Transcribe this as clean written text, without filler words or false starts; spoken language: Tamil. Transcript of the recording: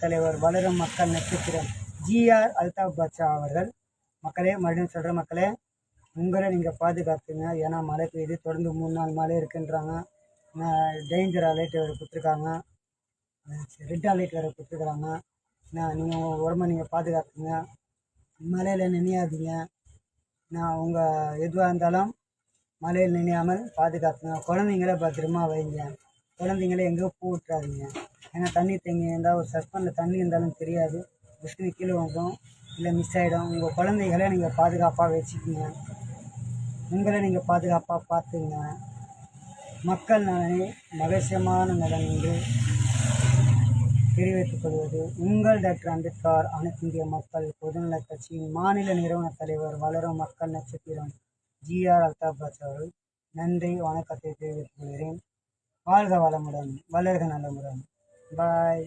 தலைவர், வளரும் மக்கள் நட்சத்திரம் ஜிஆர் அல்தாப் பாட்ஷா அவர்கள். மக்களே, மறுபடியும் சொல்கிற மக்களே, உங்களை நீங்கள் பாதுகாத்துங்க. ஏன்னா மழை பெய்யுது, தொடர்ந்து 3 நாள் மழை இருக்குன்றாங்க. டேஞ்சர் அலர்ட் வேறு கொடுத்துருக்காங்க, ரெட் அலர்ட் வேறு கொடுத்துருக்குறாங்க. நீங்கள் உங்கள் உடம்பை நீங்கள் பாதுகாத்துங்க, மழையில் நினையாதீங்க. உங்கள் எதுவாக இருந்தாலும் மழையில் நினையாமல் பாதுகாத்துங்க. குழந்தைங்கள பத்திரமா வைங்க. குழந்தைங்கள எங்கேயோ பூ விட்டுறாதீங்க. ஏன்னா தண்ணி தேங்கி இருந்தால், ஒரு சஸ்பெண்டில் தண்ணி இருந்தாலும் தெரியாது, புஷ்னு கீழே வந்துடும், இல்லை மிஸ் ஆகிடும். உங்கள் குழந்தைகளை நீங்கள் பாதுகாப்பாக வச்சுக்கோங்க. உங்களை நீங்கள் பாதுகாப்பாக பார்த்துங்க. மக்கள் நலனை மகசியமான நலன் என்று தெரிவித்துக் கொள்வது உங்கள் டாக்டர் அம்பேத்கர், அனைத்து இந்திய மக்கள் பொதுநலக் கட்சியின் மாநில நிறுவன தலைவர், வளரும் மக்கள் நட்சத்திரம் ஜிஆர் அல்தாப் பாட்ஷா அவர்கள். நன்றி, வணக்கத்தை தெரிவித்துக் கொள்கிறேன். வாழ்க வளமுடன், வளர்க நலமுடன். பாய்.